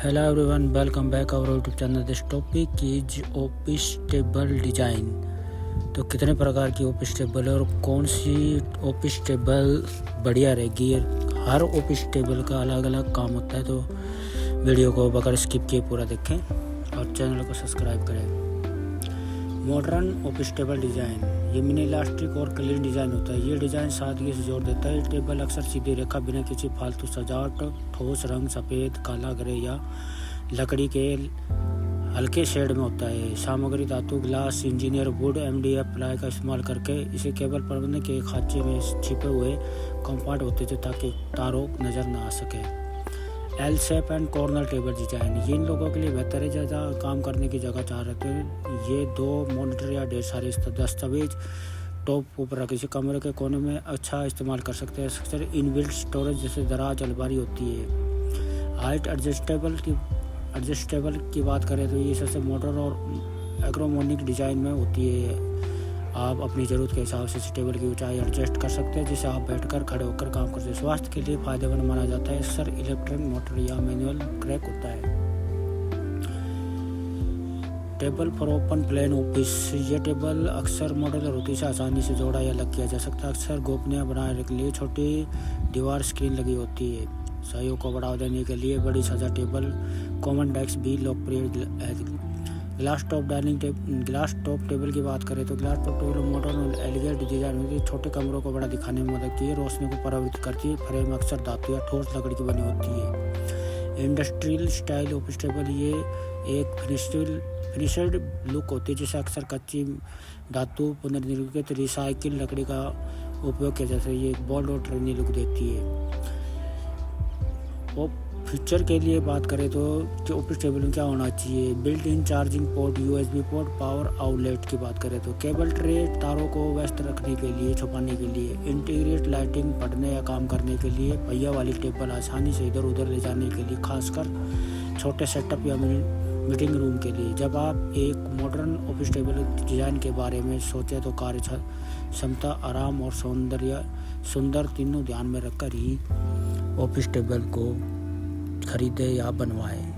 Hello everyone, welcome back our YouTube channel. This topic is office table design. तो कितने प्रकार की office table है और कौन सी ऑफिस टेबल बढ़िया रहेगी। हर ऑफिस टेबल का अलग अलग काम होता है, तो वीडियो को बगैर स्किप किए पूरा देखें और चैनल को सब्सक्राइब करें। मॉडर्न ऑफिस टेबल डिज़ाइन, ये मिनी इलास्टिक और क्लीन डिज़ाइन होता है। ये डिज़ाइन सादगी से जोड़ देता है। टेबल अक्सर सीधी रेखा बिना किसी फालतू सजावट, ठोस रंग सफ़ेद, काला, ग्रे या लकड़ी के हल्के शेड में होता है। सामग्री धातु, glass, engineer would, MDF ply का इस्तेमाल करके इसे केबल प्रबंधन के खांचे में छिपे हुए कंपार्ट होते थे ताकि तारों नज़र न आ सके। L shape and corner table design, ये इन लोगों के लिए बेहतर है ज़्यादा काम करने की जगह चाह रहे थे। ये 2 मॉनिटर या ढेर सारे दस्तावेज टॉप ऊपर रखे, इसे कमरे के कोने में अच्छा इस्तेमाल कर सकते हैं। अक्सर इनबिल्ट स्टोरेज जैसे दराज अलमारी होती है। हाइट एडजस्टेबल की बात करें तो ये सबसे मॉडर्न और एग्रोमोनिक डिज़ाइन में होती है। आप अपनी ज़रूरत के हिसाब से इस टेबल की ऊंचाई एडजस्ट कर सकते हैं, जिसे आप बैठकर खड़े होकर काम करते हैं। स्वास्थ्य के लिए फ़ायदेमंद माना जाता है। अक्सर इलेक्ट्रिक मोटर या मैनुअल क्रैक होता है। Table for open plan office, ये टेबल अक्सर मॉड्यूलर होती है, इसे आसानी से जोड़ा या अलग किया जा सकता है। अक्सर गोपनीय बनाने के लिए छोटी दीवार स्क्रीन लगी होती है। सहयोग को बढ़ावा देने के लिए बड़ी सजा टेबल कॉमन डेस्क भी लोकप्रिय है। ग्लास टॉप टेबल की बात करें तो ग्लास टॉप टेबल मॉडर्न और एलिगेंट डिजाइन होती है। छोटे कमरों को बड़ा दिखाने में मदद की है, रोशनी को प्रभावित करती है। फ्रेम अक्सर धातु या ठोस लकड़ी की बनी होती है। इंडस्ट्रियल स्टाइल ऑफिस टेबल, ये एक फिनिश्ड लुक होती है, जिसे अक्सर कच्ची धातु, पुनर्निर्मित रिसाइकिल लकड़ी का उपयोग किया जाता है। ये एक बोल्ड और ट्रेंडी लुक देती है। और फीचर के लिए बात करें तो ऑफिस टेबल में क्या होना चाहिए। Built in charging port, USB port, power outlet की बात करें तो केबल ट्रे, तारों को व्यस्त रखने के लिए, छुपाने के लिए। इंटीग्रेट लाइटिंग, पढ़ने या काम करने के लिए। पहिया वाली टेबल, आसानी से इधर उधर ले जाने के लिए, खासकर छोटे सेटअप या मीटिंग रूम के लिए। जब आप एक मॉडर्न ऑफिस टेबल डिज़ाइन के बारे में सोचें तो कार्य क्षमता, आराम और सुंदर तीनों ध्यान में रखकर ही ऑफिस टेबल को खरीदें या बनवाएं।